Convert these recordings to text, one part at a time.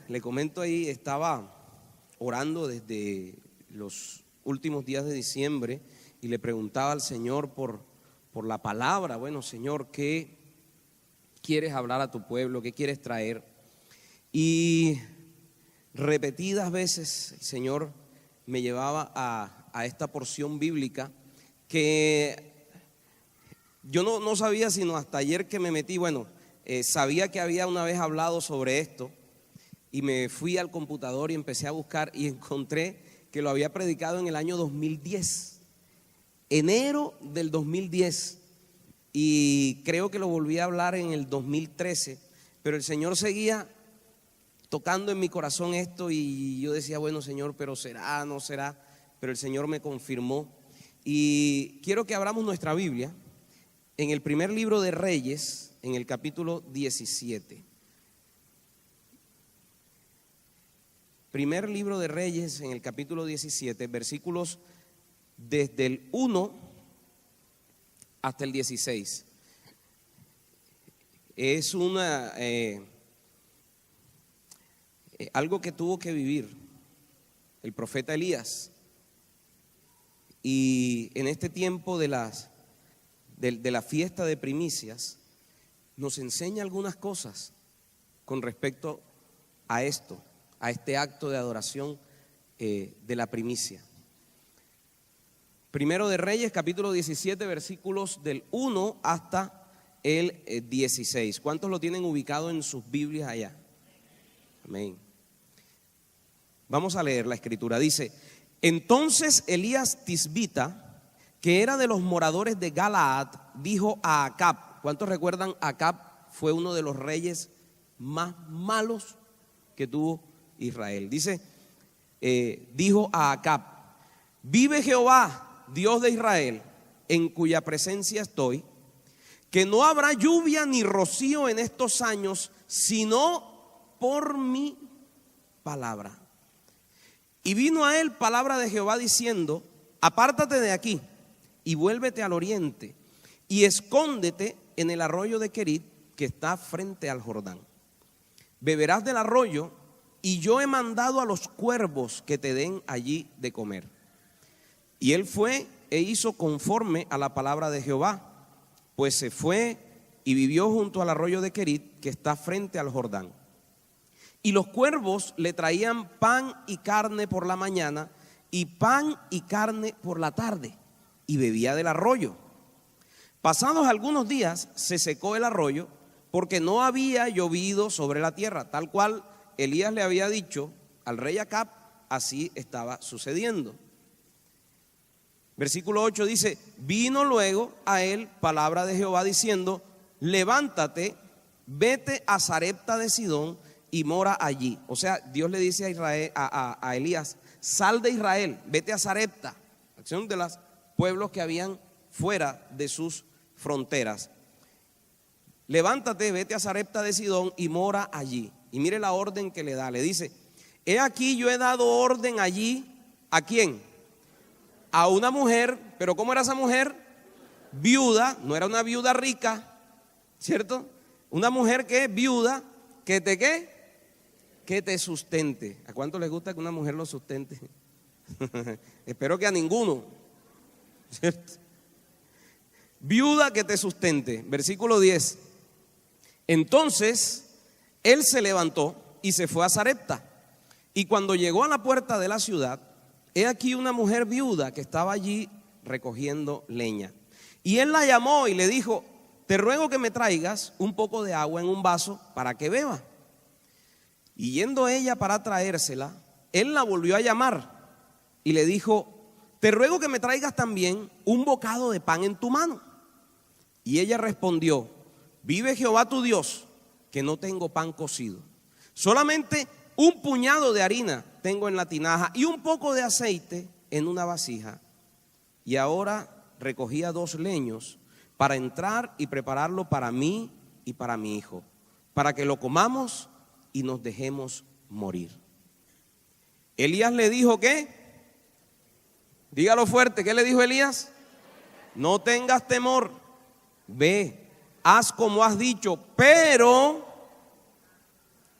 Le comento ahí, estaba orando desde los últimos días de diciembre y le preguntaba al Señor por la palabra. Bueno, Señor, ¿qué quieres hablar a tu pueblo? ¿Qué quieres traer? Y repetidas veces el Señor me llevaba a esta porción bíblica que yo no sabía sino hasta ayer que me metí. Sabía que había una vez hablado sobre esto y me fui al computador y empecé a buscar y encontré que lo había predicado en el año 2010, enero del 2010, y creo que lo volví a hablar en el 2013, pero el Señor seguía tocando en mi corazón esto y yo decía, bueno, Señor, pero será, no será, pero el Señor me confirmó. Y quiero que abramos nuestra Biblia en el primer libro de Reyes, en el capítulo 17. Primer libro de Reyes, en el capítulo 17, versículos desde el 1 hasta el 16. Es algo que tuvo que vivir el profeta Elías. Y en este tiempo de la fiesta de primicias, nos enseña algunas cosas con respecto a esto, a este acto de adoración de la primicia. Primero de Reyes, capítulo 17, versículos del 1 hasta el 16. ¿Cuántos lo tienen ubicado en sus Biblias allá? Amén. Vamos a leer la escritura. Dice: entonces Elías Tisbita, que era de los moradores de Galaad, dijo a Acab. ¿Cuántos recuerdan? Acab fue uno de los reyes más malos que tuvo Israel. Dice, dijo a Acab: vive Jehová, Dios de Israel, en cuya presencia estoy, que no habrá lluvia ni rocío en estos años, sino por mi palabra. Y vino a él palabra de Jehová diciendo: apártate de aquí y vuélvete al oriente y escóndete en el arroyo de Querit, que está frente al Jordán. Beberás del arroyo, y yo he mandado a los cuervos que te den allí de comer. Y él fue e hizo conforme a la palabra de Jehová, pues se fue y vivió junto al arroyo de Querit, que está frente al Jordán. Y los cuervos le traían pan y carne por la mañana, y pan y carne por la tarde, y bebía del arroyo. Pasados algunos días se secó el arroyo, porque no había llovido sobre la tierra, tal cual Elías le había dicho al rey Acab, así estaba sucediendo. Versículo 8 dice: vino luego a él palabra de Jehová diciendo: levántate, vete a Sarepta de Sidón y mora allí. O sea, Dios le dice a Elías: sal de Israel, vete a Sarepta, acción de los pueblos que habían fuera de sus fronteras. Levántate, vete a Sarepta de Sidón y mora allí. Y mire la orden que le da. Le dice: he aquí yo he dado orden allí. ¿A quién? A una mujer. Pero ¿cómo era esa mujer? Viuda. No era una viuda rica, ¿cierto? Una mujer que es viuda, que te ¿qué? Que te sustente. ¿A cuánto les gusta que una mujer lo sustente? Espero que a ninguno, ¿cierto? Viuda que te sustente. Versículo 10. Entonces él se levantó y se fue a Sarepta. Y cuando llegó a la puerta de la ciudad, he aquí una mujer viuda que estaba allí recogiendo leña. Y él la llamó y le dijo: te ruego que me traigas un poco de agua en un vaso para que beba. Y yendo ella para traérsela, él la volvió a llamar y le dijo: te ruego que me traigas también un bocado de pan en tu mano. Y ella respondió: vive Jehová tu Dios, que no tengo pan cocido, solamente un puñado de harina tengo en la tinaja y un poco de aceite en una vasija. Y ahora recogía 2 leños para entrar y prepararlo para mí y para mi hijo, para que lo comamos y nos dejemos morir. Elías le dijo ¿qué? Dígalo fuerte, ¿qué le dijo Elías? No tengas temor, ve, haz como has dicho, pero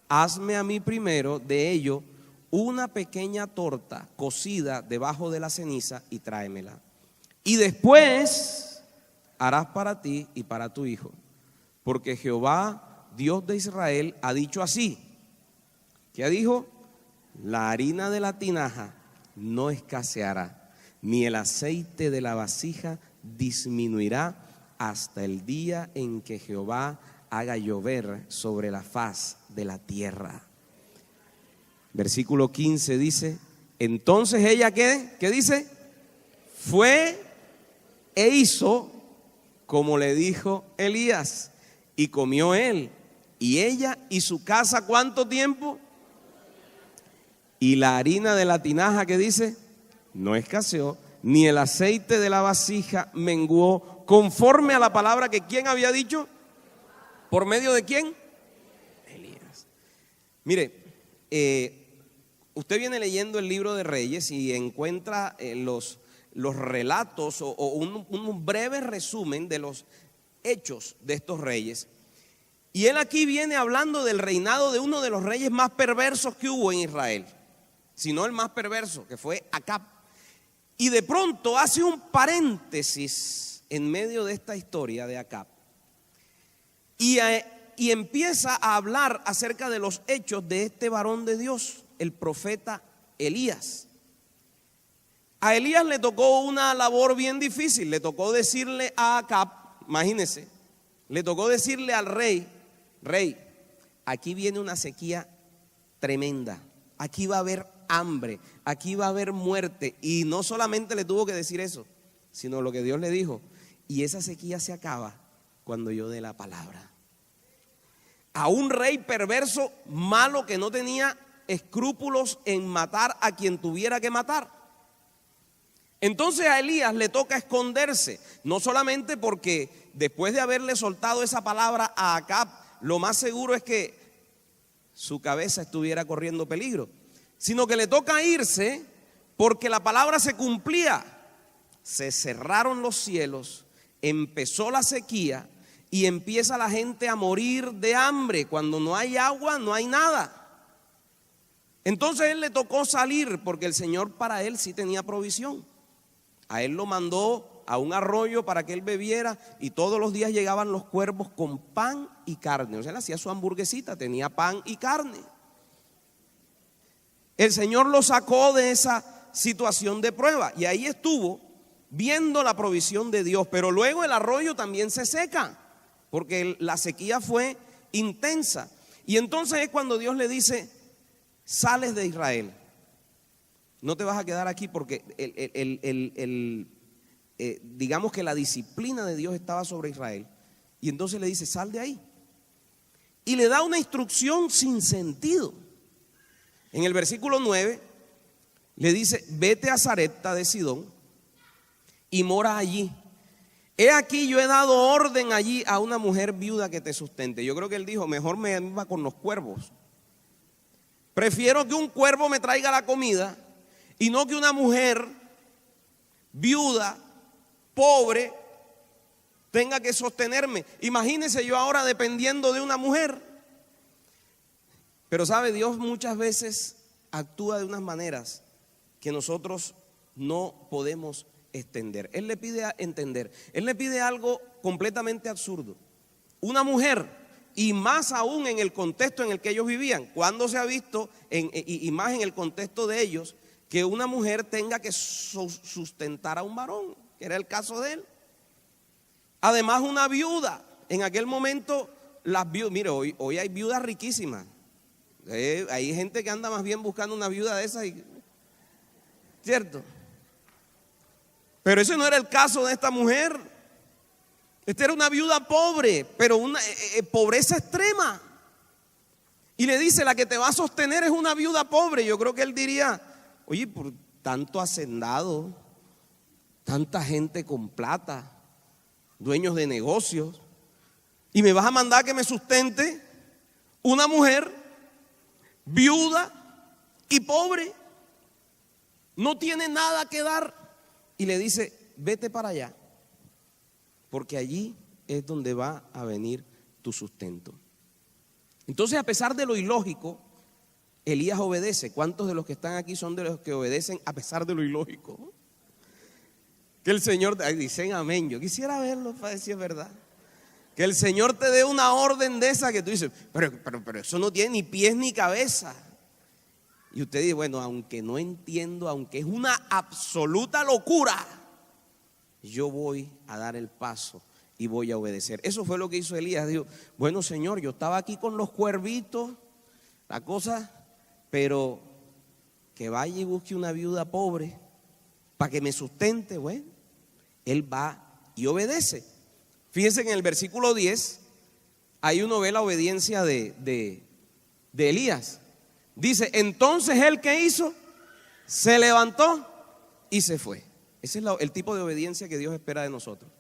hazme a mí primero de ello una pequeña torta cocida debajo de la ceniza y tráemela. Y después harás para ti y para tu hijo, porque Jehová, Dios de Israel, ha dicho así. ¿Qué dijo? La harina de la tinaja no escaseará, ni el aceite de la vasija disminuirá hasta el día en que Jehová haga llover sobre la faz de la tierra. Versículo 15 dice, entonces ella, ¿qué dice? Fue e hizo como le dijo Elías, y comió él y ella y su casa, ¿cuánto tiempo? Y la harina de la tinaja, ¿qué dice? No escaseó, ni el aceite de la vasija menguó, conforme a la palabra que ¿quién había dicho? ¿Por medio de quién? Elías. Mire, usted viene leyendo el libro de Reyes y encuentra los relatos o un breve resumen de los hechos de estos reyes. Y él aquí viene hablando del reinado de uno de los reyes más perversos que hubo en Israel, si no el más perverso, que fue Acab. Y de pronto hace un paréntesis en medio de esta historia de Acab y empieza a hablar acerca de los hechos de este varón de Dios, el profeta Elías. A Elías le tocó una labor bien difícil. Le tocó decirle a Acab, imagínense, le tocó decirle al rey, aquí viene una sequía tremenda, aquí va a haber hambre, aquí va a haber muerte. Y no solamente le tuvo que decir eso, sino lo que Dios le dijo, y esa sequía se acaba cuando yo dé la palabra. A un rey perverso, malo, que no tenía escrúpulos en matar a quien tuviera que matar. Entonces a Elías le toca esconderse, no solamente porque después de haberle soltado esa palabra a Acab, lo más seguro es que su cabeza estuviera corriendo peligro, sino que le toca irse porque la palabra se cumplía. Se cerraron los cielos, empezó la sequía y empieza la gente a morir de hambre. Cuando no hay agua, no hay nada. Entonces él le tocó salir porque el Señor para él sí tenía provisión. A él lo mandó a un arroyo para que él bebiera y todos los días llegaban los cuervos con pan y carne. O sea, él hacía su hamburguesita, tenía pan y carne. El Señor lo sacó de esa situación de prueba y ahí estuvo viendo la provisión de Dios. Pero luego el arroyo también se seca porque la sequía fue intensa. Y entonces es cuando Dios le dice, sales de Israel. No te vas a quedar aquí porque digamos que la disciplina de Dios estaba sobre Israel. Y entonces le dice, sal de ahí. Y le da una instrucción sin sentido. En el versículo 9 le dice, vete a Sarepta de Sidón y mora allí. He aquí yo he dado orden allí a una mujer viuda que te sustente. Yo creo que él dijo, mejor me iba con los cuervos. Prefiero que un cuervo me traiga la comida y no que una mujer viuda, pobre, tenga que sostenerme. Imagínense yo ahora dependiendo de una mujer. Pero sabe, Dios muchas veces actúa de unas maneras que nosotros no podemos entender. Él le pide a entender. Él le pide algo completamente absurdo. Una mujer, y más aún en el contexto en el que ellos vivían. ¿Cuándo se ha visto, y más en el contexto de ellos, que una mujer tenga que sustentar a un varón? Que era el caso de él. Además, una viuda. En aquel momento, las viudas, mire, hoy hay viudas riquísimas. Hay gente que anda más bien buscando una viuda de esas, ¿cierto? Pero ese no era el caso de esta mujer. Esta era una viuda pobre, pero una pobreza extrema. Y le dice, la que te va a sostener es una viuda pobre. Yo creo que él diría, oye, por tanto hacendado, tanta gente con plata, dueños de negocios, y me vas a mandar que me sustente una mujer viuda y pobre, no tiene nada que dar. Y le dice, vete para allá, porque allí es donde va a venir tu sustento. Entonces, a pesar de lo ilógico, Elías obedece. ¿Cuántos de los que están aquí son de los que obedecen a pesar de lo ilógico? Que el Señor, dicen amén, yo quisiera verlo para decir es verdad. Que el Señor te dé una orden de esa que tú dices, pero eso no tiene ni pies ni cabeza. Y usted dice, bueno, aunque no entiendo, aunque es una absoluta locura, yo voy a dar el paso y voy a obedecer. Eso fue lo que hizo Elías. Dijo, bueno, Señor, yo estaba aquí con los cuervitos, la cosa, pero que vaya y busque una viuda pobre para que me sustente. Bueno, él va y obedece. Fíjense que en el versículo 10, ahí uno ve la obediencia de Elías. Dice, entonces él, ¿qué hizo? Se levantó y se fue. Ese es el tipo de obediencia que Dios espera de nosotros.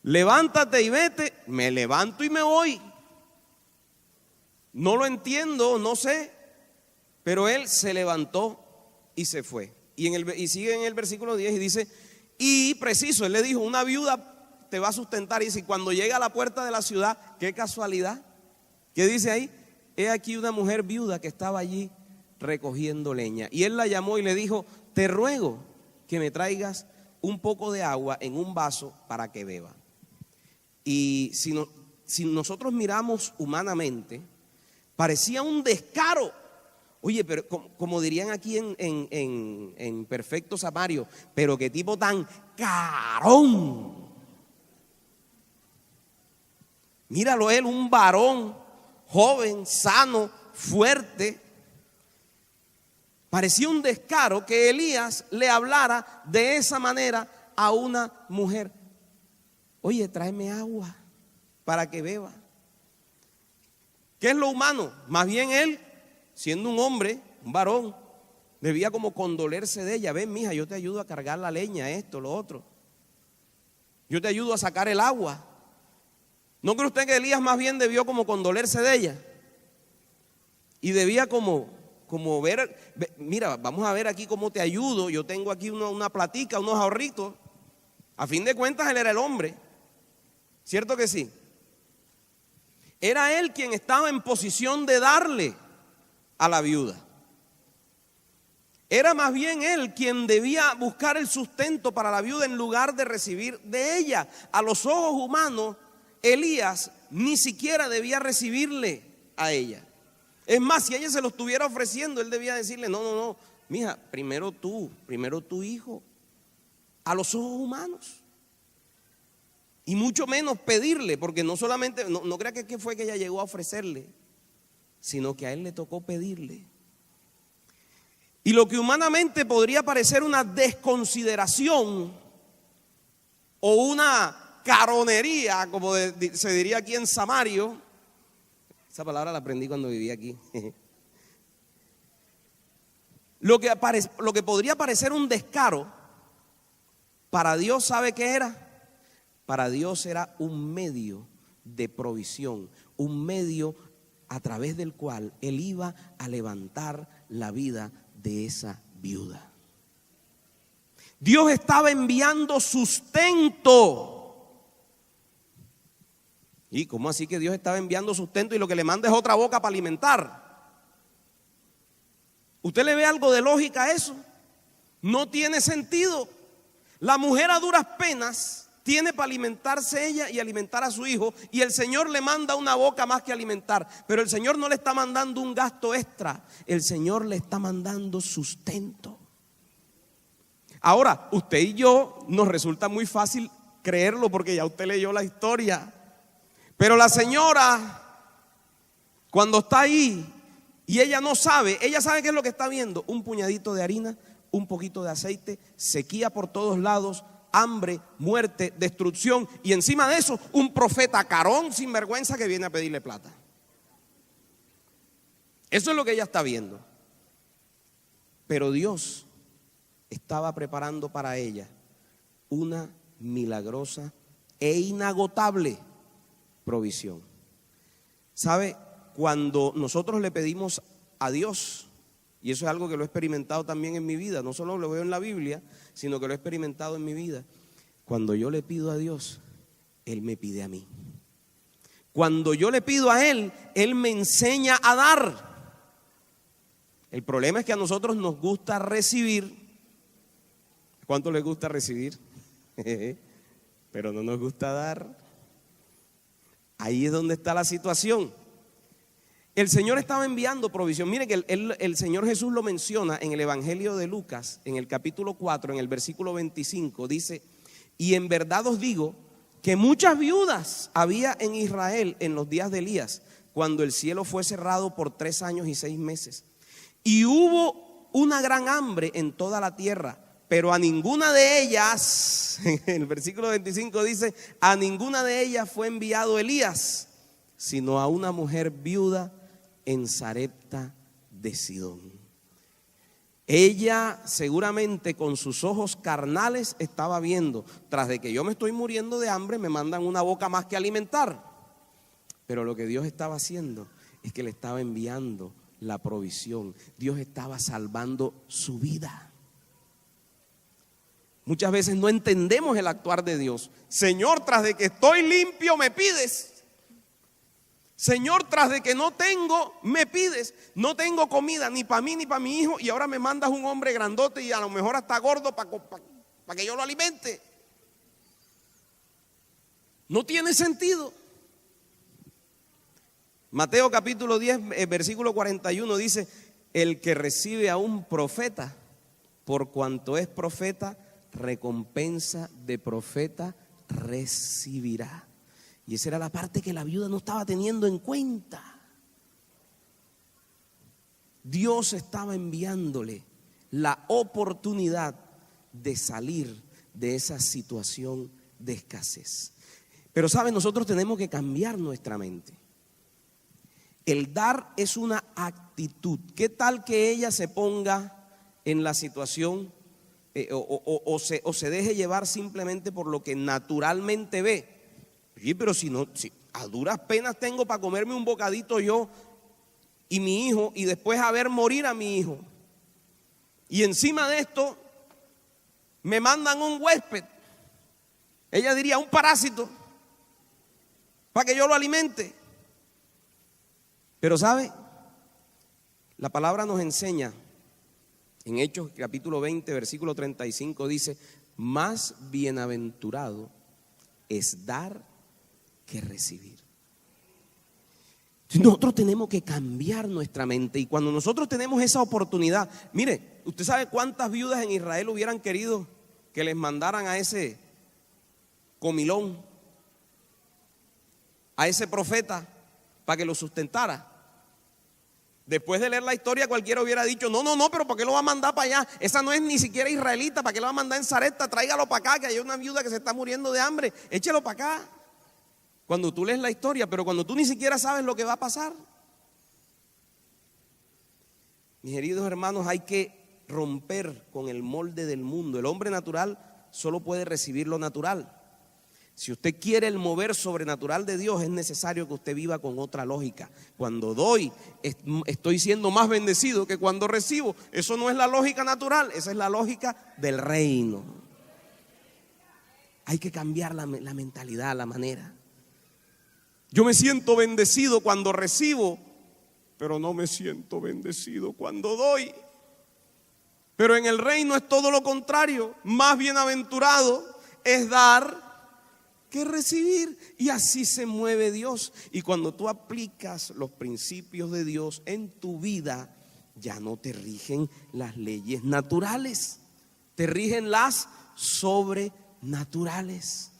Levántate y vete. Me levanto y me voy. No lo entiendo, no sé, pero él se levantó y se fue. Y sigue en el versículo 10 y dice, y preciso, él le dijo, una viuda te va a sustentar. Y dice, cuando llega a la puerta de la ciudad, qué casualidad, ¿qué dice ahí? He aquí una mujer viuda que estaba allí recogiendo leña. Y él la llamó y le dijo, te ruego que me traigas un poco de agua en un vaso para que beba. Y si nosotros miramos humanamente, parecía un descaro. Oye, pero como dirían aquí en perfecto samario, pero qué tipo tan carón. Míralo él, un varón joven, sano, fuerte. Parecía un descaro que Elías le hablara de esa manera a una mujer. Oye, tráeme agua para que beba. ¿Qué es lo humano? Más bien él, siendo un hombre, un varón, debía como condolerse de ella. Ven, mija, yo te ayudo a cargar la leña, esto, lo otro. Yo te ayudo a sacar el agua. ¿No cree usted que Elías más bien debió como condolerse de ella? Y debía como ver, mira, vamos a ver aquí cómo te ayudo. Yo tengo aquí una platica, unos ahorritos. A fin de cuentas él era el hombre. ¿Cierto que sí? Era él quien estaba en posición de darle a la viuda. Era más bien él quien debía buscar el sustento para la viuda en lugar de recibir de ella. A los ojos humanos, Elías ni siquiera debía recibirle a ella. Es más, si ella se lo estuviera ofreciendo, él debía decirle, no, mija, primero tu hijo. A los ojos humanos. Y mucho menos pedirle, porque no solamente, no crea que fue que ella llegó a ofrecerle, sino que a él le tocó pedirle. Y lo que humanamente podría parecer una desconsideración o una caronería, como se diría aquí en Samario, esa palabra la aprendí cuando viví aquí. Lo que podría parecer un descaro, para Dios, ¿sabe qué era? Para Dios era un medio de provisión, un medio a través del cual Él iba a levantar la vida de esa viuda. Dios estaba enviando sustento. ¿Y cómo así que Dios estaba enviando sustento y lo que le manda es otra boca para alimentar? ¿Usted le ve algo de lógica a eso? No tiene sentido. La mujer a duras penas tiene para alimentarse ella y alimentar a su hijo, y el Señor le manda una boca más que alimentar. Pero el Señor no le está mandando un gasto extra, el Señor le está mandando sustento. Ahora, usted y yo nos resulta muy fácil creerlo porque ya usted leyó la historia. Pero la señora, cuando está ahí y ella sabe qué es lo que está viendo: un puñadito de harina, un poquito de aceite, sequía por todos lados, hambre, muerte, destrucción, y encima de eso un profeta carón sin vergüenza que viene a pedirle plata. Eso es lo que ella está viendo. Pero Dios estaba preparando para ella una milagrosa e inagotable provisión. ¿Sabe? Cuando nosotros le pedimos a Dios, y eso es algo que lo he experimentado también en mi vida, no solo lo veo en la Biblia, sino que lo he experimentado en mi vida. Cuando yo le pido a Dios, Él me pide a mí. Cuando yo le pido a Él, Él me enseña a dar. El problema es que a nosotros nos gusta recibir. ¿Cuánto les gusta recibir? Pero no nos gusta dar. Ahí es donde está la situación. El Señor estaba enviando provisión. Mire que el Señor Jesús lo menciona en el Evangelio de Lucas, en el capítulo 4, en el versículo 25. Dice: y en verdad os digo que muchas viudas había en Israel en los días de Elías, cuando el cielo fue cerrado por 3 años y 6 meses. Y hubo una gran hambre en toda la tierra, pero a ninguna de ellas, en el versículo 25 dice, a ninguna de ellas fue enviado Elías, sino a una mujer viuda en Sarepta de Sidón. Ella seguramente con sus ojos carnales estaba viendo, tras de que yo me estoy muriendo de hambre, me mandan una boca más que alimentar. Pero lo que Dios estaba haciendo es que le estaba enviando la provisión. Dios estaba salvando su vida. Muchas veces no entendemos el actuar de Dios. Señor, tras de que estoy limpio me pides. Señor, tras de que no tengo, me pides. No tengo comida ni para mí ni para mi hijo, y ahora me mandas un hombre grandote y a lo mejor hasta gordo para que yo lo alimente. No tiene sentido. Mateo capítulo 10, versículo 41 dice: el que recibe a un profeta, por cuanto es profeta, recompensa de profeta recibirá. Y esa era la parte que la viuda no estaba teniendo en cuenta. Dios estaba enviándole la oportunidad de salir de esa situación de escasez. Pero saben, nosotros tenemos que cambiar nuestra mente. El dar es una actitud. ¿Qué tal que ella se ponga en la situación o se deje llevar simplemente por lo que naturalmente ve? Sí, pero si a duras penas tengo para comerme un bocadito yo y mi hijo, y después a ver morir a mi hijo, y encima de esto me mandan un huésped, ella diría un parásito, para que yo lo alimente. Pero ¿sabe? La palabra nos enseña en Hechos capítulo 20 versículo 35, dice: más bienaventurado es dar que recibir. Nosotros tenemos que cambiar nuestra mente, y cuando nosotros tenemos esa oportunidad, mire, usted sabe cuántas viudas en Israel hubieran querido que les mandaran a ese comilón, a ese profeta, para que lo sustentara. Después de leer la historia, cualquiera hubiera dicho: no, pero ¿por qué lo va a mandar para allá? Esa no es ni siquiera israelita, ¿para qué lo va a mandar en Sarepta? Tráigalo para acá, que hay una viuda que se está muriendo de hambre, échelo para acá. Cuando tú lees la historia, pero cuando tú ni siquiera sabes lo que va a pasar. Mis queridos hermanos, hay que romper con el molde del mundo. El hombre natural solo puede recibir lo natural. Si usted quiere el mover sobrenatural de Dios, es necesario que usted viva con otra lógica. Cuando doy, estoy siendo más bendecido que cuando recibo. Eso no es la lógica natural, esa es la lógica del reino. Hay que cambiar la mentalidad, la manera. Yo me siento bendecido cuando recibo, pero no me siento bendecido cuando doy. Pero en el reino es todo lo contrario. Más bienaventurado es dar que recibir. Y así se mueve Dios. Y cuando tú aplicas los principios de Dios en tu vida, ya no te rigen las leyes naturales, te rigen las sobrenaturales.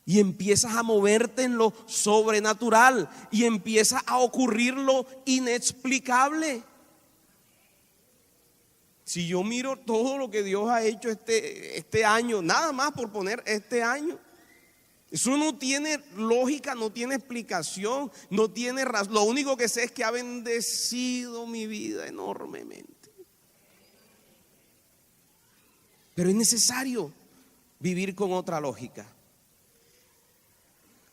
Y empiezas a moverte en lo sobrenatural, y empieza a ocurrir lo inexplicable. Si yo miro todo lo que Dios ha hecho este año, nada más por poner este año, eso no tiene lógica, no tiene explicación, no tiene razón. Lo único que sé es que ha bendecido mi vida enormemente. Pero es necesario vivir con otra lógica.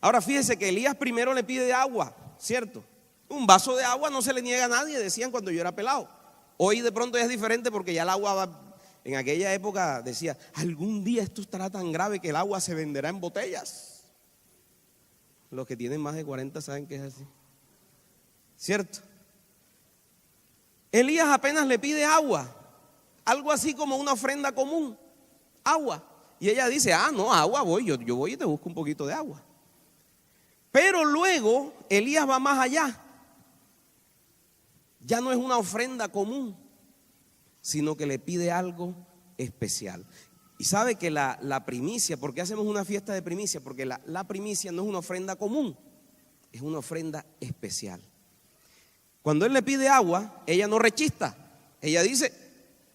Ahora fíjese que Elías primero le pide agua, ¿cierto? Un vaso de agua no se le niega a nadie, decían cuando yo era pelado. Hoy de pronto ya es diferente, porque ya el agua va, en aquella época decía: algún día esto estará tan grave que el agua se venderá en botellas. Los que tienen más de 40 saben que es así. ¿Cierto? Elías apenas le pide agua, algo así como una ofrenda común, agua. Y ella dice, no, agua voy, yo voy y te busco un poquito de agua. Pero luego Elías va más allá. Ya no es una ofrenda común, sino que le pide algo especial. Y sabe que la primicia, ¿por qué hacemos una fiesta de primicia? Porque la primicia no es una ofrenda común, es una ofrenda especial. Cuando él le pide agua, ella no rechista. Ella dice,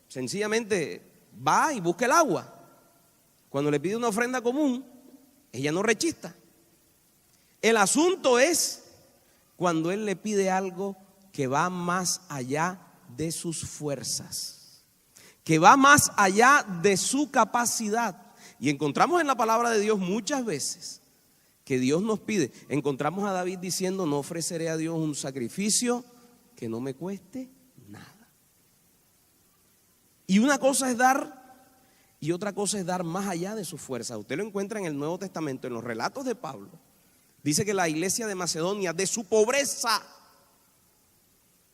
sencillamente, va y busca el agua. Cuando le pide una ofrenda común, ella no rechista. El asunto es cuando él le pide algo que va más allá de sus fuerzas, que va más allá de su capacidad. Y encontramos en la palabra de Dios muchas veces que Dios nos pide. Encontramos a David diciendo, no ofreceré a Dios un sacrificio que no me cueste nada. Y una cosa es dar y otra cosa es dar más allá de su fuerza. Usted lo encuentra en el Nuevo Testamento, en los relatos de Pablo. Dice que la iglesia de Macedonia, de su pobreza,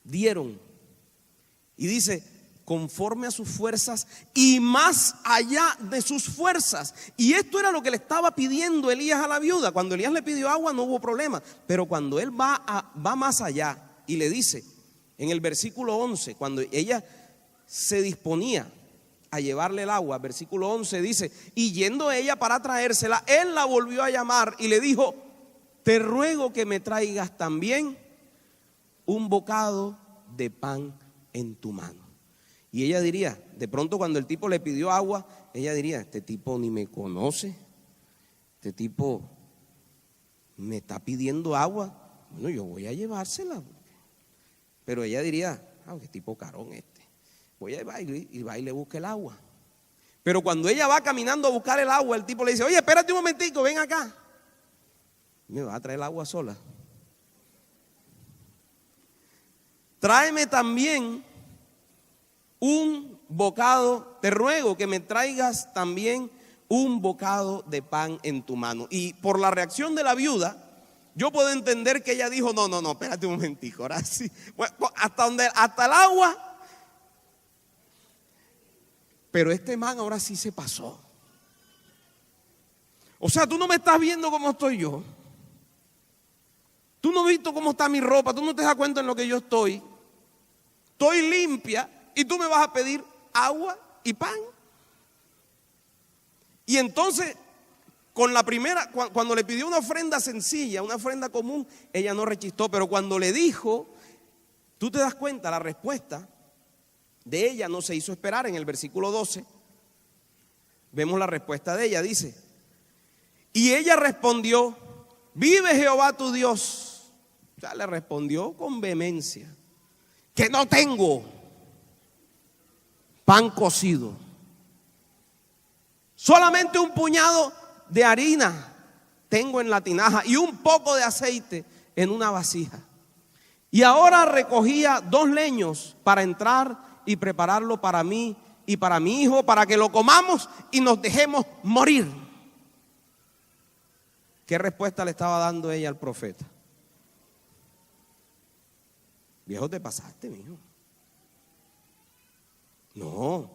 dieron. Y dice, conforme a sus fuerzas y más allá de sus fuerzas. Y esto era lo que le estaba pidiendo Elías a la viuda. Cuando Elías le pidió agua no hubo problema. Pero cuando él va más allá y le dice, en el versículo 11, cuando ella se disponía a llevarle el agua, versículo 11 dice, y yendo ella para traérsela, él la volvió a llamar y le dijo, te ruego que me traigas también un bocado de pan en tu mano. Y ella diría, de pronto cuando el tipo le pidió agua, ella diría, este tipo ni me conoce, este tipo me está pidiendo agua, bueno, yo voy a llevársela. Pero ella diría, qué tipo carón este, voy a ir y va y le busca el agua. Pero cuando ella va caminando a buscar el agua, el tipo le dice, oye, espérate un momentico, ven acá. Me va a traer el agua sola. Tráeme también un bocado, te ruego que me traigas también un bocado de pan en tu mano. Y por la reacción de la viuda, yo puedo entender que ella dijo, no, espérate un momentico, ahora sí. Bueno, hasta el agua. Pero este man ahora sí se pasó. O sea, tú no me estás viendo cómo estoy yo. Tú no has visto cómo está mi ropa, tú no te das cuenta en lo que yo estoy. Estoy limpia y tú me vas a pedir agua y pan. Y entonces, con la primera, cuando le pidió una ofrenda sencilla, una ofrenda común, ella no rechistó. Pero cuando le dijo, tú te das cuenta, la respuesta de ella no se hizo esperar. En el versículo 12 vemos la respuesta de ella, dice, y ella respondió, vive Jehová tu Dios. O sea, le respondió con vehemencia, que no tengo pan cocido, solamente un puñado de harina tengo en la tinaja y un poco de aceite en una vasija. Y ahora recogía 2 leños para entrar y prepararlo para mí y para mi hijo, para que lo comamos y nos dejemos morir. ¿Qué respuesta le estaba dando ella al profeta? Viejo, te pasaste, mijo. No.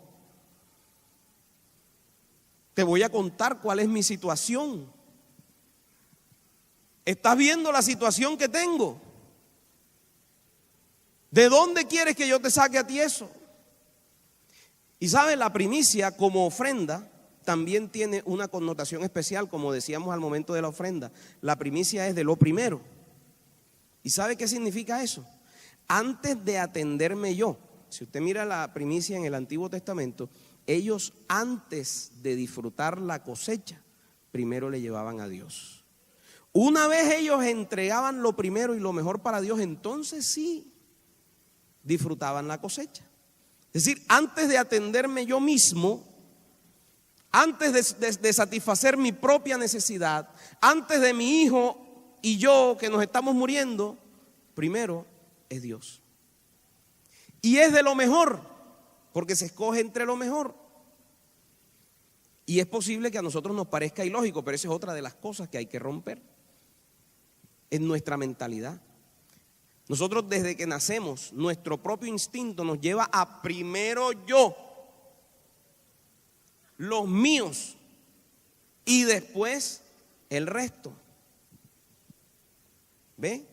Te voy a contar cuál es mi situación. ¿Estás viendo la situación que tengo? ¿De dónde quieres que yo te saque a ti eso? Y sabes, la primicia como ofrenda también tiene una connotación especial, como decíamos al momento de la ofrenda. La primicia es de lo primero. ¿Y sabe qué significa eso? Antes de atenderme yo, si usted mira la primicia en el Antiguo Testamento, ellos antes de disfrutar la cosecha, primero le llevaban a Dios. Una vez ellos entregaban lo primero y lo mejor para Dios, entonces sí disfrutaban la cosecha. Es decir, antes de atenderme yo mismo, antes de satisfacer mi propia necesidad, antes de mi hijo y yo que nos estamos muriendo, primero es Dios. Y es de lo mejor, porque se escoge entre lo mejor. Y es posible que a nosotros nos parezca ilógico, pero esa es otra de las cosas que hay que romper. en nuestra mentalidad. Nosotros desde que nacemos, nuestro propio instinto nos lleva a primero yo, los míos, y después el resto. ¿Ve?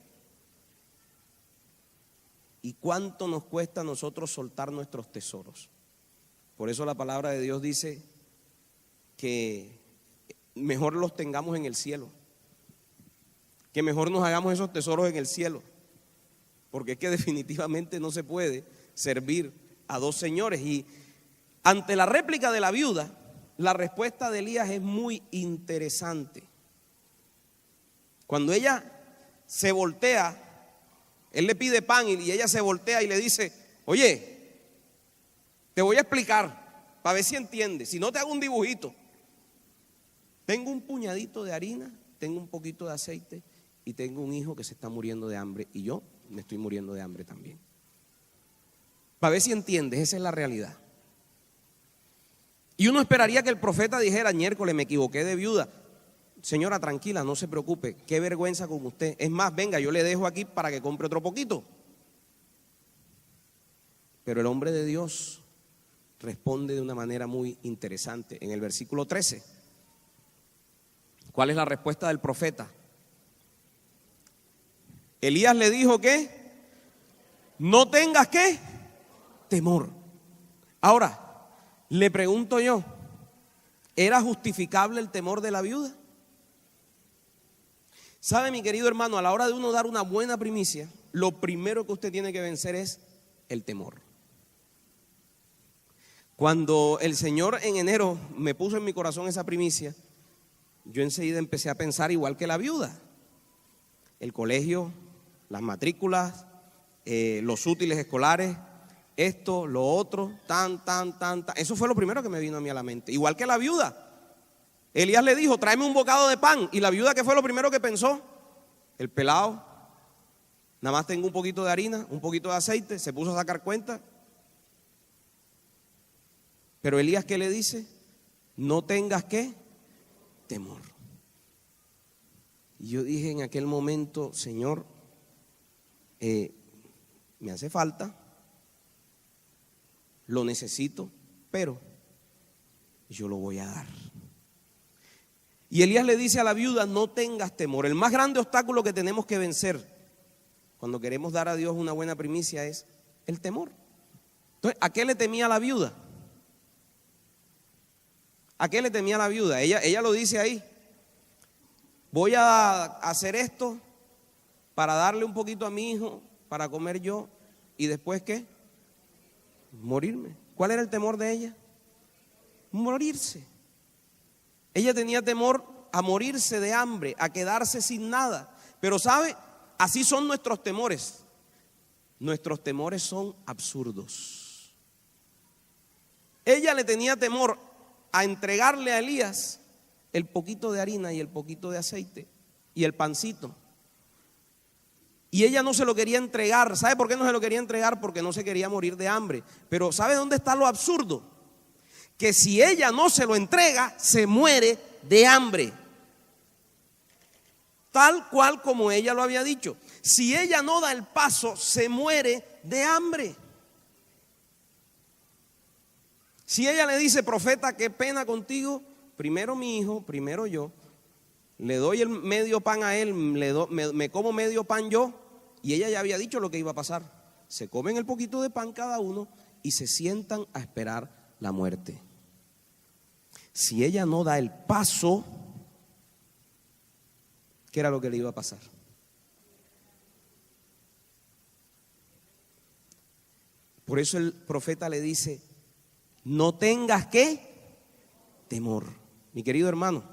¿Y cuánto nos cuesta a nosotros soltar nuestros tesoros? Por eso la palabra de Dios dice que mejor los tengamos en el cielo, que mejor nos hagamos esos tesoros en el cielo, porque es que definitivamente no se puede servir a dos señores. Y ante la réplica de la viuda, la respuesta de Elías es muy interesante. Cuando ella se voltea, él le pide pan y ella se voltea y le dice: oye, te voy a explicar para ver si entiendes, si no te hago un dibujito. Tengo un puñadito de harina, tengo un poquito de aceite y tengo un hijo que se está muriendo de hambre y yo me estoy muriendo de hambre también. Para ver si entiendes, esa es la realidad. Y uno esperaría que el profeta dijera: miércoles, me equivoqué de viuda. Señora, tranquila, no se preocupe, qué vergüenza con usted. Es más, venga, yo le dejo aquí para que compre otro poquito. Pero el hombre de Dios responde de una manera muy interesante. En el versículo 13, ¿cuál es la respuesta del profeta? Elías le dijo que no tengas ¿qué? Temor. Ahora, le pregunto yo, ¿era justificable el temor de la viuda? ¿Sabe, mi querido hermano? A la hora de uno dar una buena primicia, lo primero que usted tiene que vencer es el temor. Cuando el Señor en enero me puso en mi corazón esa primicia, yo enseguida empecé a pensar igual que la viuda. El colegio, las matrículas, los útiles escolares, esto, lo otro, tan. Eso fue lo primero que me vino a mí a la mente. Igual que la viuda. Elías le dijo: tráeme un bocado de pan. Y la viuda, ¿qué fue lo primero que pensó? El pelado, nada más tengo un poquito de harina, un poquito de aceite. Se puso a sacar cuenta. Pero Elías, ¿qué le dice? No tengas ¿qué? Temor. Y yo dije en aquel momento: Señor, me hace falta, lo necesito, pero yo lo voy a dar. Y Elías le dice a la viuda: no tengas temor. El más grande obstáculo que tenemos que vencer cuando queremos dar a Dios una buena primicia es el temor. Entonces, ¿a qué le temía la viuda? ¿A qué le temía la viuda? Ella lo dice ahí: voy a hacer esto para darle un poquito a mi hijo, para comer yo, y después ¿qué? Morirme. ¿Cuál era el temor de ella? Morirse. Ella tenía temor a morirse de hambre, a quedarse sin nada. Pero ¿sabe? Así son nuestros temores. Nuestros temores son absurdos. Ella le tenía temor a entregarle a Elías el poquito de harina y el poquito de aceite y el pancito. Y ella no se lo quería entregar. ¿Sabe por qué no se lo quería entregar? Porque no se quería morir de hambre. Pero ¿sabe dónde está lo absurdo? Que si ella no se lo entrega, se muere de hambre. Tal cual como ella lo había dicho. Si ella no da el paso, se muere de hambre. Si ella le dice: profeta, qué pena contigo, primero mi hijo, primero yo, le doy el medio pan a él, me como medio pan yo, y ella ya había dicho lo que iba a pasar. Se comen el poquito de pan cada uno y se sientan a esperar la muerte. Si ella no da el paso, ¿qué era lo que le iba a pasar? Por eso el profeta le dice: no tengas ¿qué? Temor. Mi querido hermano,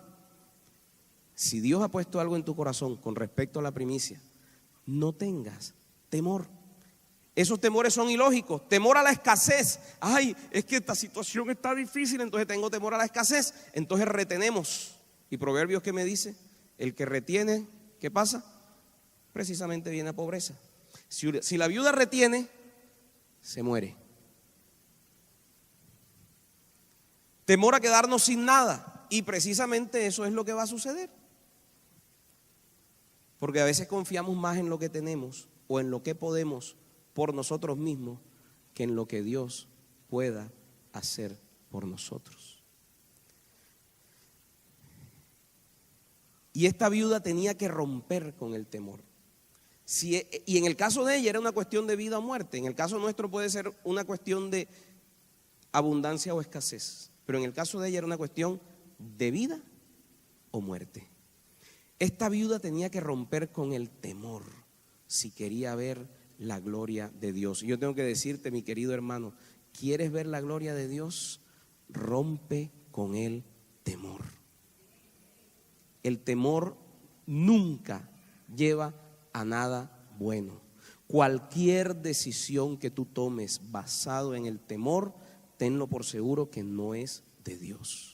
si Dios ha puesto algo en tu corazón con respecto a la primicia, no tengas temor. Esos temores son ilógicos. Temor a la escasez. Ay, es que esta situación está difícil, entonces tengo temor a la escasez. Entonces retenemos. ¿Y Proverbios qué me dice? El que retiene, ¿qué pasa? Precisamente viene a pobreza. Si la viuda retiene, se muere. Temor a quedarnos sin nada. Y precisamente eso es lo que va a suceder. Porque a veces confiamos más en lo que tenemos o en lo que podemos por nosotros mismos que en lo que Dios pueda hacer por nosotros. Y esta viuda tenía que romper con el temor. Y en el caso de ella era una cuestión de vida o muerte. En el caso nuestro puede ser una cuestión de abundancia o escasez. Pero en el caso de ella era una cuestión de vida o muerte. Esta viuda tenía que romper con el temor si quería ver la gloria de Dios. Y yo tengo que decirte, mi querido hermano, ¿quieres ver la gloria de Dios? Rompe con el temor. El temor nunca lleva a nada bueno. Cualquier decisión que tú tomes basado en el temor, tenlo por seguro que no es de Dios.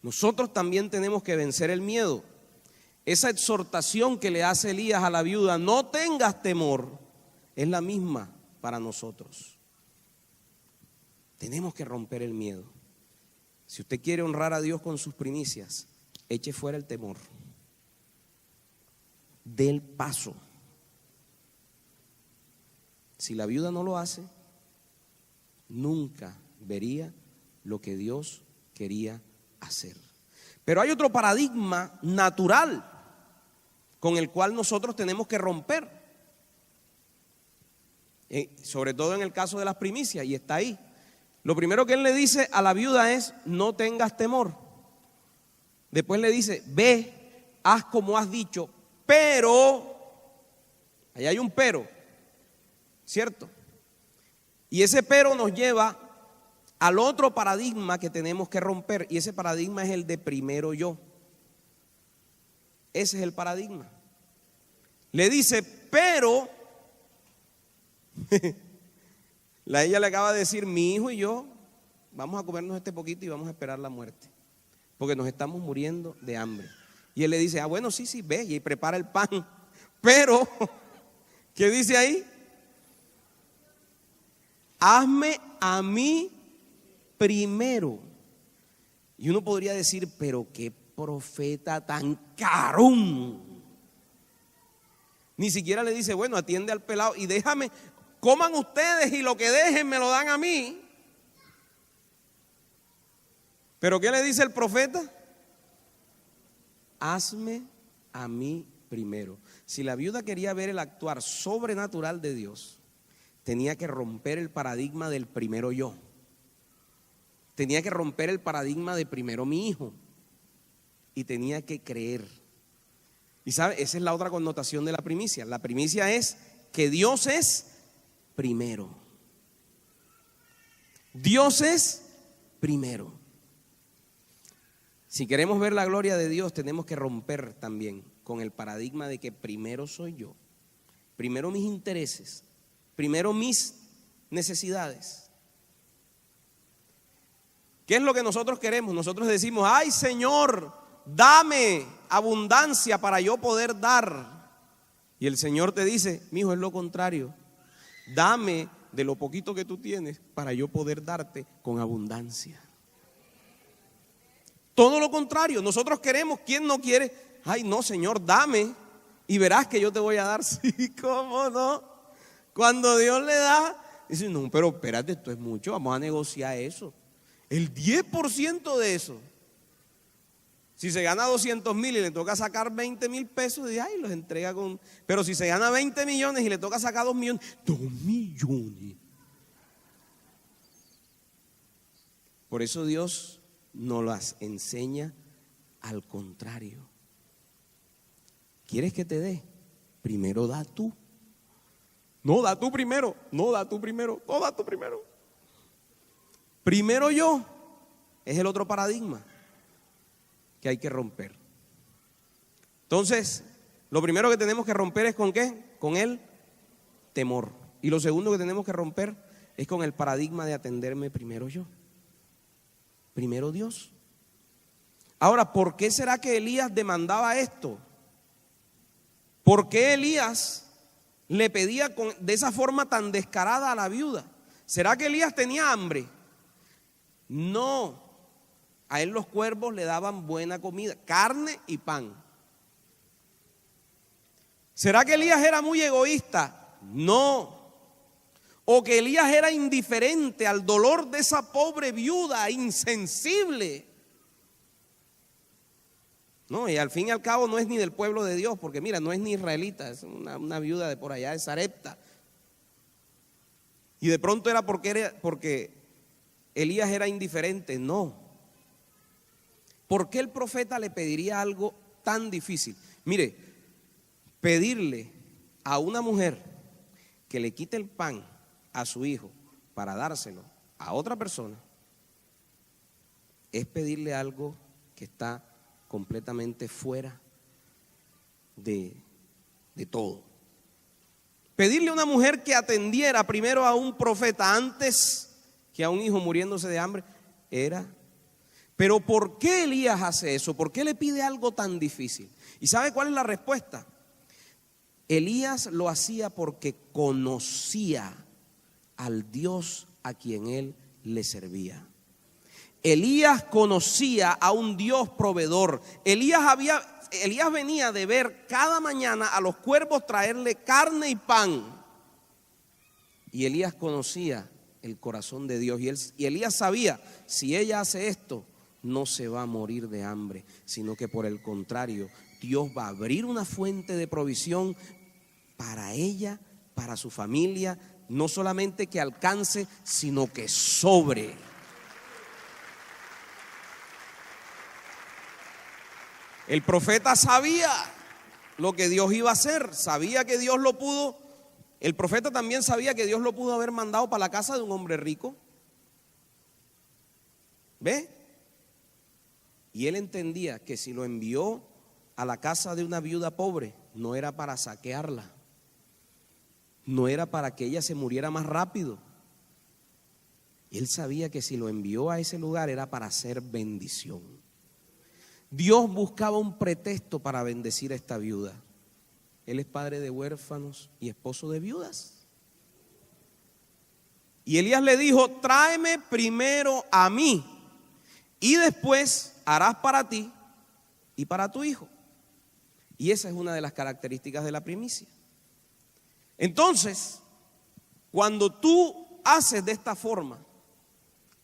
Nosotros también tenemos que vencer el miedo. Esa exhortación que le hace Elías a la viuda, no tengas temor, es la misma para nosotros. Tenemos que romper el miedo. Si usted quiere honrar a Dios con sus primicias, eche fuera el temor. Dé el paso. Si la viuda no lo hace, nunca vería lo que Dios quería hacer. Pero hay otro paradigma natural con el cual nosotros tenemos que romper, sobre todo en el caso de las primicias, y está ahí. Lo primero que él le dice a la viuda es: no tengas temor. Después le dice: ve, haz como has dicho, pero, ahí hay un pero, ¿cierto? Y ese pero nos lleva al otro paradigma que tenemos que romper, y ese paradigma es el de primero yo. Ese es el paradigma. Le dice, pero ella le acaba de decir: mi hijo y yo vamos a comernos este poquito y vamos a esperar la muerte, porque nos estamos muriendo de hambre. Y él le dice: ah, bueno, sí, ve y prepara el pan. Pero, ¿qué dice ahí? Hazme a mí primero. Y uno podría decir: pero qué profeta tan carón. Ni siquiera le dice: bueno, atiende al pelado y déjame, coman ustedes y lo que dejen me lo dan a mí. Pero ¿qué le dice el profeta? Hazme a mí primero. Si la viuda quería ver el actuar sobrenatural de Dios, tenía que romper el paradigma del primero yo. Tenía que romper el paradigma de primero mi hijo. Y tenía que creer. Y sabe, esa es la otra connotación de la primicia. La primicia es que Dios es primero. Dios es primero. Si queremos ver la gloria de Dios, tenemos que romper también con el paradigma de que primero soy yo, primero mis intereses, primero mis necesidades. ¿Qué es lo que nosotros queremos? Nosotros decimos: ay, Señor, dame abundancia para yo poder dar. Y el Señor te dice: mijo, es lo contrario. Dame de lo poquito que tú tienes para yo poder darte con abundancia. Todo lo contrario, nosotros queremos, ¿quién no quiere? Ay, no, Señor, dame y verás que yo te voy a dar. Sí, ¿cómo no? Cuando Dios le da, dice: no, pero espérate, esto es mucho, vamos a negociar eso. El 10% de eso. Si se gana 200,000 y le toca sacar 20,000 pesos, dice: ay, los entrega con. Pero si se gana 20 millones y le toca sacar 2 millones, 2 millones. Por eso Dios nos las enseña al contrario. ¿Quieres que te dé? Primero da tú. No, da tú primero. No, da tú primero. No, da tú primero. Primero yo. Es el otro paradigma que hay que romper. Entonces, lo primero que tenemos que romper es ¿con qué? Con el temor. Y lo segundo que tenemos que romper es con el paradigma de atenderme primero yo. Primero Dios. Ahora, ¿por qué será que Elías demandaba esto? ¿Por qué Elías le pedía de esa forma tan descarada a la viuda? ¿Será que Elías tenía hambre? No. A él los cuervos le daban buena comida, carne y pan. ¿Será que Elías era muy egoísta? No. O que Elías era indiferente al dolor de esa pobre viuda, insensible. No, y al fin y al cabo no es ni del pueblo de Dios, porque mira, no es ni israelita, es una viuda de por allá de Sarepta. Y de pronto era porque Elías era indiferente. No. ¿Por qué el profeta le pediría algo tan difícil? Mire, pedirle a una mujer que le quite el pan a su hijo para dárselo a otra persona es pedirle algo que está completamente fuera de todo. Pedirle a una mujer que atendiera primero a un profeta antes que a un hijo muriéndose de hambre era. Pero ¿por qué Elías hace eso? ¿Por qué le pide algo tan difícil? ¿Y sabe cuál es la respuesta? Elías lo hacía porque conocía al Dios a quien él le servía. Elías conocía a un Dios proveedor. Elías venía de ver cada mañana a los cuervos traerle carne y pan. Y Elías conocía el corazón de Dios. Y Elías sabía, si ella hace esto, no se va a morir de hambre, sino que por el contrario, Dios va a abrir una fuente de provisión para ella, para su familia, no solamente que alcance, sino que sobre. El profeta sabía lo que Dios iba a hacer, sabía que Dios lo pudo. El profeta también sabía que Dios lo pudo haber mandado para la casa de un hombre rico. ¿Ve? Y él entendía que si lo envió a la casa de una viuda pobre, no era para saquearla, no era para que ella se muriera más rápido. Él sabía que si lo envió a ese lugar era para hacer bendición. Dios buscaba un pretexto para bendecir a esta viuda. Él es padre de huérfanos y esposo de viudas. Y Elías le dijo: tráeme primero a mí y después harás para ti y para tu hijo. Y esa es una de las características de la primicia. Entonces, cuando tú haces de esta forma,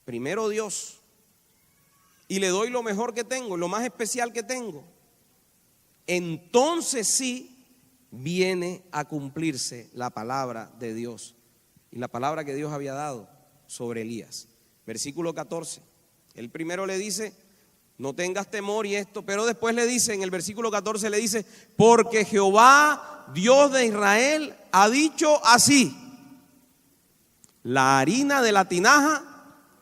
primero Dios, y le doy lo mejor que tengo, lo más especial que tengo, entonces sí viene a cumplirse la palabra de Dios y la palabra que Dios había dado sobre Elías. Versículo 14, el primero le dice: no tengas temor y esto, pero después le dice, en el versículo 14 le dice: porque Jehová, Dios de Israel, ha dicho así: la harina de la tinaja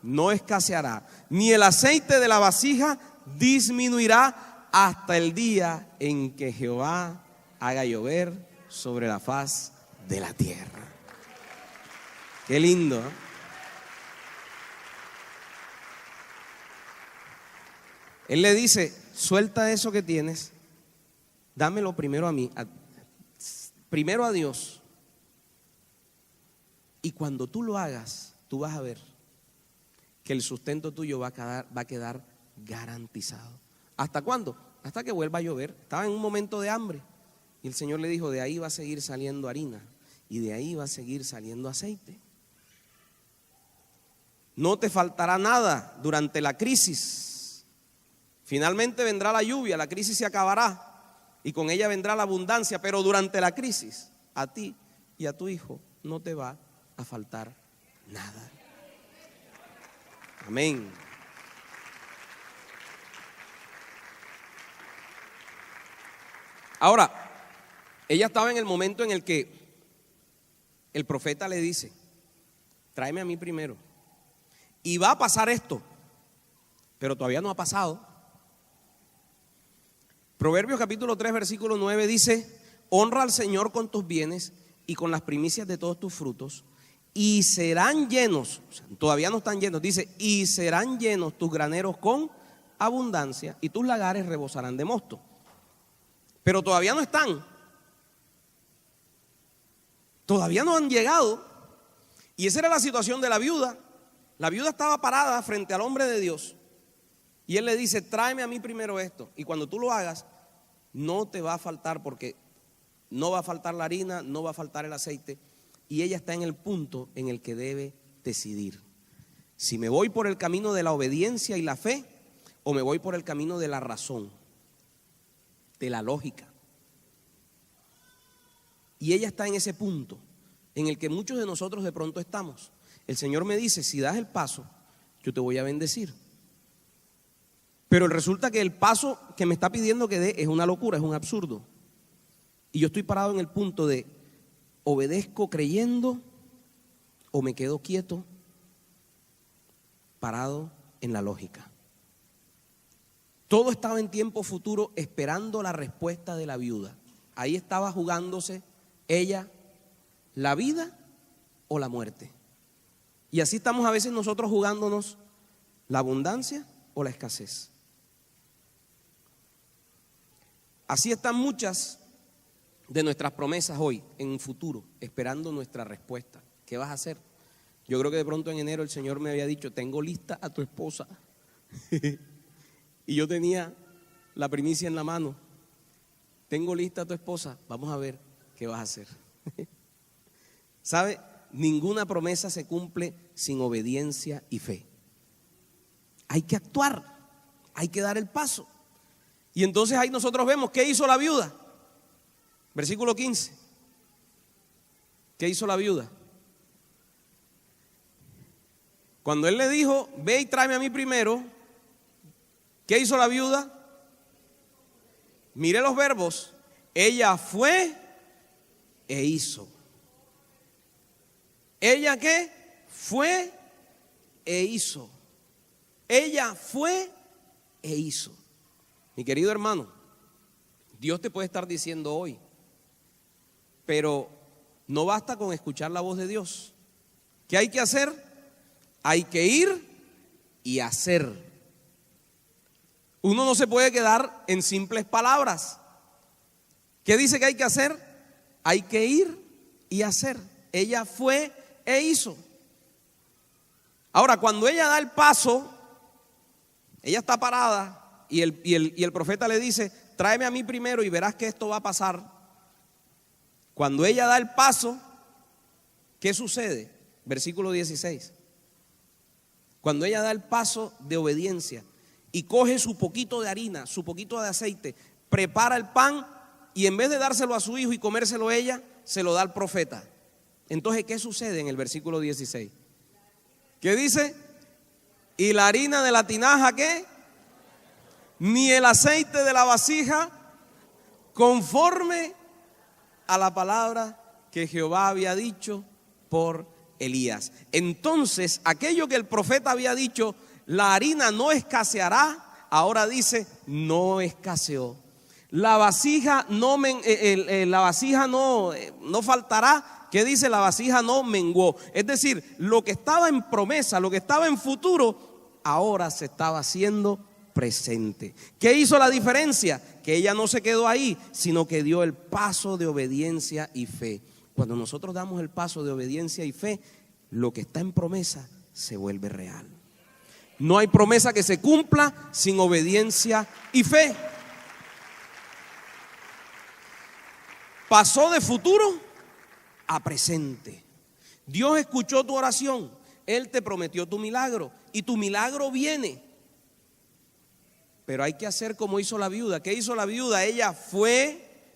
no escaseará, ni el aceite de la vasija disminuirá hasta el día en que Jehová haga llover sobre la faz de la tierra. Qué lindo, ¿eh? Él le dice: suelta eso que tienes, dámelo primero a mí, primero a Dios, y cuando tú lo hagas, tú vas a ver que el sustento tuyo va a quedar garantizado. ¿Hasta cuándo? Hasta que vuelva a llover. Estaba en un momento de hambre y el Señor le dijo: de ahí va a seguir saliendo harina y de ahí va a seguir saliendo aceite. No te faltará nada durante la crisis. Finalmente vendrá la lluvia, la crisis se acabará y con ella vendrá la abundancia, pero durante la crisis a ti y a tu hijo no te va a faltar nada. Amén. Ahora, ella estaba en el momento en el que el profeta le dice: tráeme a mí primero. Y va a pasar esto, pero todavía no ha pasado. Proverbios capítulo 3 versículo 9 dice: honra al Señor con tus bienes y con las primicias de todos tus frutos, y serán llenos, o sea, todavía no están llenos, dice: y serán llenos tus graneros con abundancia y tus lagares rebosarán de mosto. Pero todavía no están, todavía no han llegado. Y esa era la situación de la viuda. La viuda estaba parada frente al hombre de Dios Y él le dice, tráeme a mí primero esto. Y cuando tú lo hagas, no te va a faltar, porque no va a faltar la harina, no va a faltar el aceite. Y ella está en el punto en el que debe decidir. Si me voy por el camino de la obediencia y la fe, o me voy por el camino de la razón, de la lógica. Y ella está en ese punto en el que muchos de nosotros de pronto estamos. El Señor me dice, si das el paso, yo te voy a bendecir. Pero resulta que el paso que me está pidiendo que dé es una locura, es un absurdo. Y yo estoy parado en el punto de, ¿obedezco creyendo o me quedo quieto, parado en la lógica? Todo estaba en tiempo futuro esperando la respuesta de la viuda. Ahí estaba jugándose ella la vida o la muerte. Y así estamos a veces nosotros jugándonos la abundancia o la escasez. Así están muchas de nuestras promesas hoy, en un futuro, esperando nuestra respuesta. ¿Qué vas a hacer? Yo creo que de pronto en enero el Señor me había dicho, tengo lista a tu esposa. Y yo tenía la primicia en la mano. Tengo lista a tu esposa, vamos a ver qué vas a hacer. ¿Sabe? Ninguna promesa se cumple sin obediencia y fe. Hay que actuar, hay que dar el paso. Y entonces ahí nosotros vemos, ¿qué hizo la viuda? Versículo 15. ¿Qué hizo la viuda? Cuando él le dijo, ve y tráeme a mí primero, ¿qué hizo la viuda? Mire los verbos. Ella fue e hizo. ¿Ella qué? Fue e hizo. Ella fue e hizo. Mi querido hermano, Dios te puede estar diciendo hoy, pero no basta con escuchar la voz de Dios. ¿Qué hay que hacer? Hay que ir y hacer. Uno no se puede quedar en simples palabras. ¿Qué dice que hay que hacer? Hay que ir y hacer. Ella fue e hizo. Ahora, cuando ella da el paso, ella está parada y el profeta le dice, tráeme a mí primero y verás que esto va a pasar. Cuando ella da el paso, ¿qué sucede? Versículo 16. Cuando ella da el paso de obediencia y coge su poquito de harina, su poquito de aceite, prepara el pan y en vez de dárselo a su hijo y comérselo ella, se lo da al profeta. Entonces, ¿qué sucede en el versículo 16? ¿Qué dice? Y la harina de la tinaja, ¿qué? Ni el aceite de la vasija, conforme a la palabra que Jehová había dicho por Elías. Entonces, aquello que el profeta había dicho, la harina no escaseará, ahora dice, no escaseó. La vasija no faltará. ¿Qué dice? La vasija no menguó. Es decir, lo que estaba en promesa, lo que estaba en futuro, ahora se estaba haciendo presente. ¿Qué hizo la diferencia? Que ella no se quedó ahí, sino que dio el paso de obediencia y fe. Cuando nosotros damos el paso de obediencia y fe, lo que está en promesa se vuelve real. No hay promesa que se cumpla sin obediencia y fe. Pasó de futuro a presente. Dios escuchó tu oración. Él te prometió tu milagro y tu milagro viene. Pero hay que hacer como hizo la viuda. ¿Qué hizo la viuda? Ella fue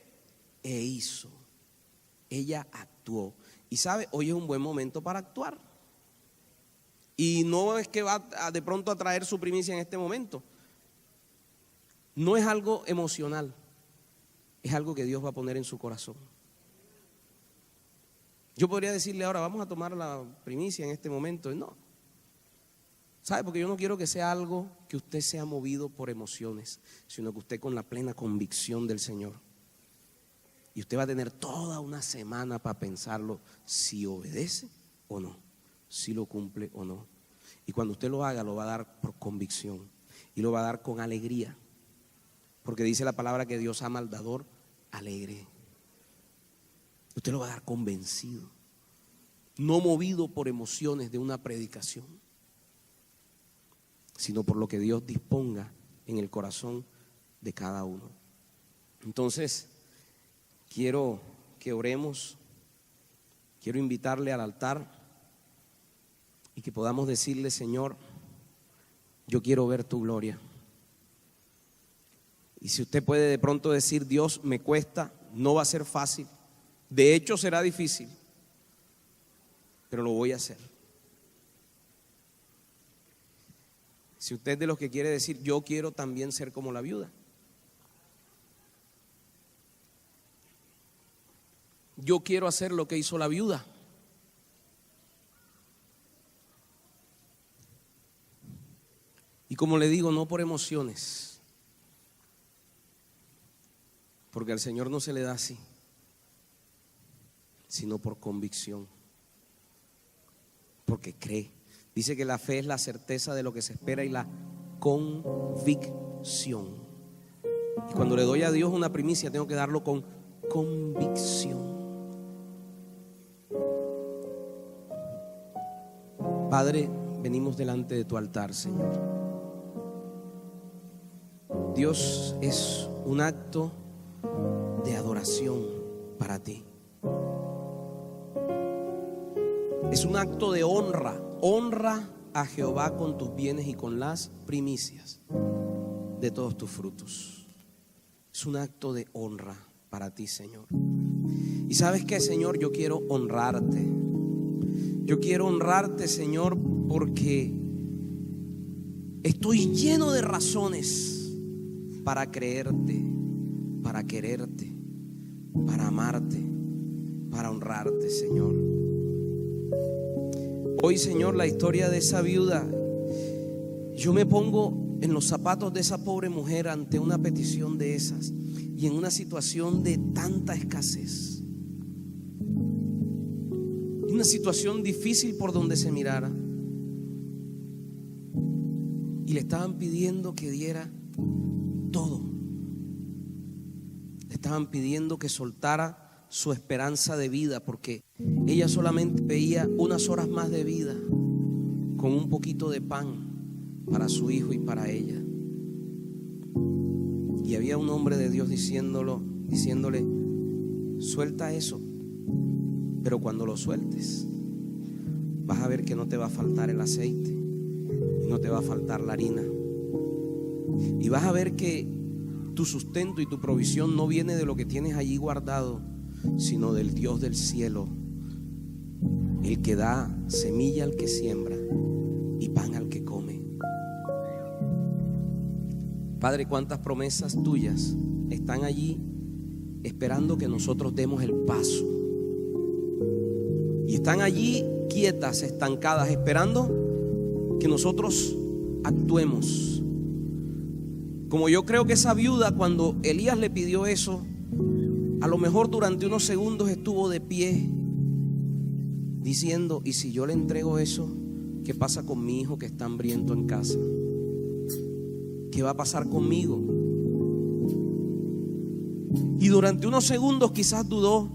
e hizo. Ella actuó. Y sabe, hoy es un buen momento para actuar. Y no es que va de pronto a traer su primicia en este momento. No es algo emocional. Es algo que Dios va a poner en su corazón. Yo podría decirle ahora, vamos a tomar la primicia en este momento. No. ¿Sabe? Porque yo no quiero que sea algo que usted sea movido por emociones, sino que usted con la plena convicción del Señor. Y usted va a tener toda una semana para pensarlo, si obedece o no, si lo cumple o no. Y cuando usted lo haga, lo va a dar por convicción y lo va a dar con alegría. Porque dice la palabra que Dios ama al dador alegre. Usted lo va a dar convencido, no movido por emociones de una predicación. sino por lo que Dios disponga en el corazón de cada uno. Entonces, quiero que oremos, quiero invitarle al altar y que podamos decirle: Señor, yo quiero ver tu gloria. Y si usted puede de pronto decir: Dios, me cuesta, no va a ser fácil, de hecho será difícil, pero lo voy a hacer. Si usted es de los que quiere decir: yo quiero también ser como la viuda, yo quiero hacer lo que hizo la viuda. Y como le digo, no por emociones, porque al Señor no se le da así, sino por convicción, porque cree. Dice que la fe es la certeza de lo que se espera y la convicción. Y cuando le doy a Dios una primicia, tengo que darlo con convicción. Padre, venimos delante de tu altar, Señor. Dios, es un acto de adoración para ti. Es un acto de honra. Honra a Jehová con tus bienes y con las primicias de todos tus frutos. Es un acto de honra para ti, Señor. Y sabes qué, Señor, yo quiero honrarte. Yo quiero honrarte, Señor, porque estoy lleno de razones para creerte, para quererte, para amarte, para honrarte, Señor. Hoy, Señor, la historia de esa viuda, yo me pongo en los zapatos de esa pobre mujer ante una petición de esas y en una situación de tanta escasez, una situación difícil por donde se mirara, y le estaban pidiendo que diera todo. Le estaban pidiendo que soltara su esperanza de vida, porque ella solamente veía unas horas más de vida con un poquito de pan para su hijo y para ella. Y había un hombre de Dios diciéndole: suelta eso, pero cuando lo sueltes vas a ver que no te va a faltar el aceite, no te va a faltar la harina, y vas a ver que tu sustento y tu provisión no viene de lo que tienes allí guardado, sino del Dios del cielo, el que da semilla al que siembra y pan al que come. Padre, cuántas promesas tuyas están allí esperando que nosotros demos el paso, y están allí quietas, estancadas, esperando que nosotros actuemos. Como yo creo que esa viuda, cuando Elías le pidió eso, a lo mejor durante unos segundos estuvo de pie diciendo: ¿y si yo le entrego eso, qué pasa con mi hijo que está hambriento en casa? ¿Qué va a pasar conmigo? Y durante unos segundos quizás dudó,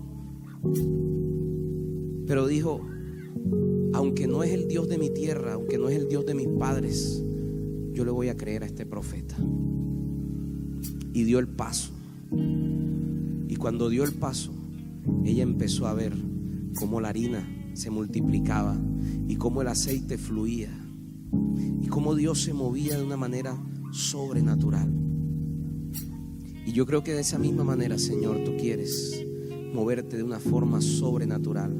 pero dijo: aunque no es el Dios de mi tierra, aunque no es el Dios de mis padres, yo le voy a creer a este profeta. Y dio el paso. Y cuando dio el paso, ella empezó a ver cómo la harina se multiplicaba y cómo el aceite fluía y cómo Dios se movía de una manera sobrenatural. Y yo creo que de esa misma manera, Señor, tú quieres moverte de una forma sobrenatural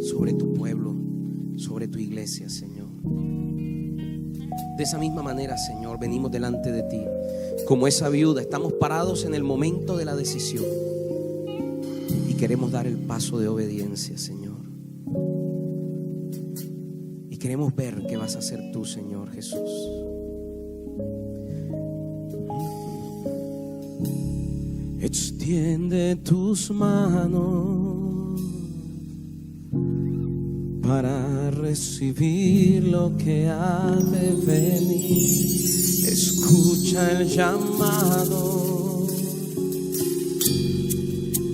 sobre tu pueblo, sobre tu iglesia, Señor. De esa misma manera, Señor, venimos delante de ti como esa viuda. Estamos parados en el momento de la decisión y queremos dar el paso de obediencia, Señor. Y queremos ver qué vas a hacer tú, Señor Jesús. Extiende tus manos para recibir lo que ha de venir. Escucha el llamado,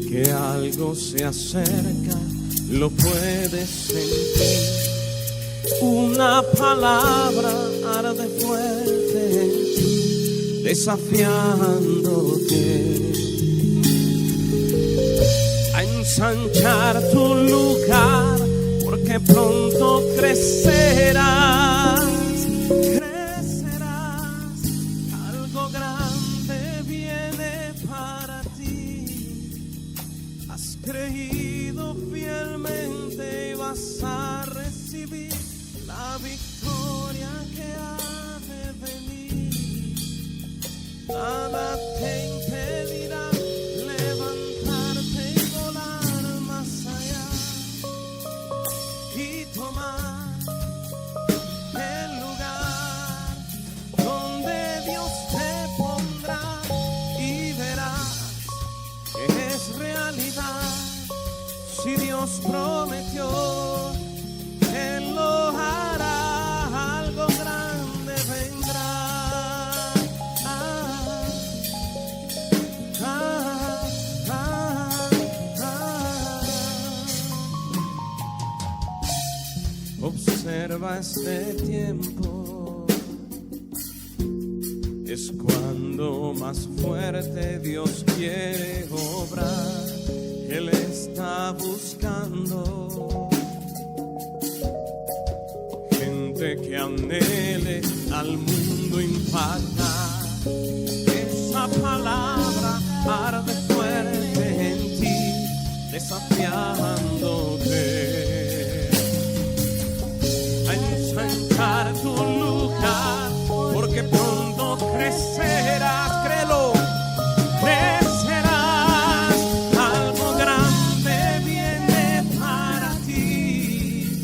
que algo se acerca, lo puedes sentir. Una palabra arde fuerte en ti, desafiándote a ensanchar tu lugar, porque pronto crecerás. Crecerás, algo grande viene para ti. Has creído fielmente y vas a recibir la victoria que ha de venir. Nada te impedirá levantarte y volar más allá y tomar el lugar donde Dios te pondrá, y verás que es realidad. Si Dios prometió, Él lo hará, algo grande vendrá. Observa este tiempo, es cuando más fuerte Dios quiere obrar. Él está buscando gente que anhele al mundo impactar. Esa palabra arde fuerte en ti, desafiándote a ensanchar tu lugar, porque pronto crecerás. Créelo, crecerás, algo grande viene para ti.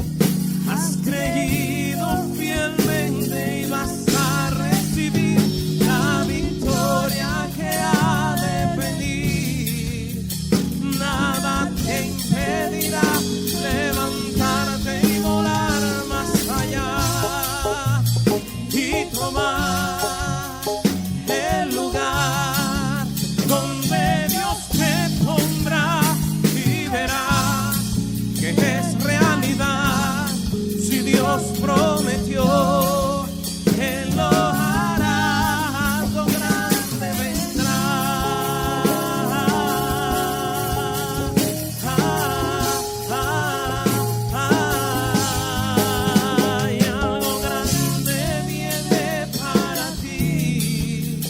Has creído fielmente y vas a recibir la victoria que ha de venir. Nada te impedirá levantarte y volar más allá y tomar el lugar donde Dios te pondrá, y verás que es realidad. Si Dios prometió, Él lo hará, algo grande vendrá. Y algo grande viene para ti.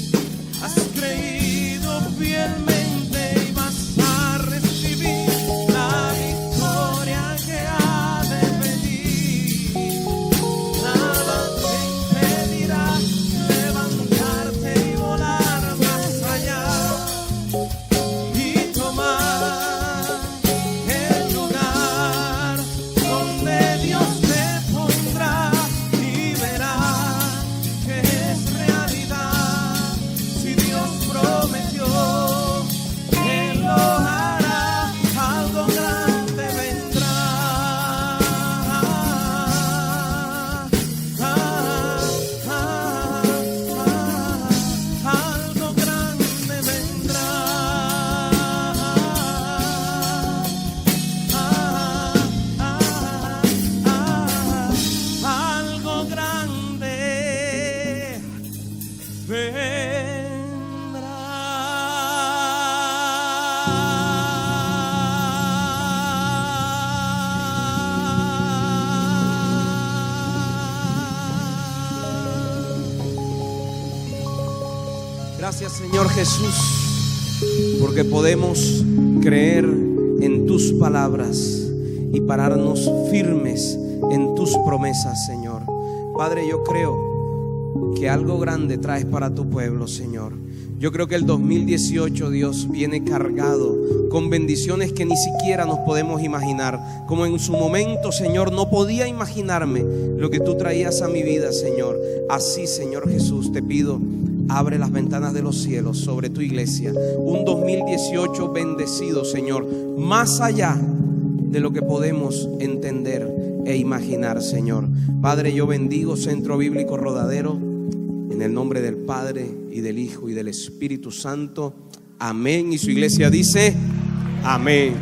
Has creído fielmente y vas a recibir la victoria que ha de venir. Nada te impedirá levantarte y volar más allá y tomar el lugar donde Dios te pondrá, y verás que es realidad. Si Dios prometió, Él lo hará, algo grande vendrá. Algo grande vendrá. Algo grande Gracias, Señor Jesús, porque podemos creer en tus palabras y pararnos firmes en tus promesas, Señor. Padre, yo creo que algo grande traes para tu pueblo, Señor. Yo creo que el 2018, Dios, viene cargado con bendiciones que ni siquiera nos podemos imaginar. Como en su momento, Señor, no podía imaginarme lo que tú traías a mi vida, Señor. Así, Señor Jesús, te pido, abre las ventanas de los cielos sobre tu iglesia. Un 2018 bendecido, Señor, más allá de lo que podemos entender e imaginar, Señor. Padre, yo bendigo Centro Bíblico Rodadero en el nombre del Padre y del Hijo y del Espíritu Santo. Amén. Y su iglesia dice amén.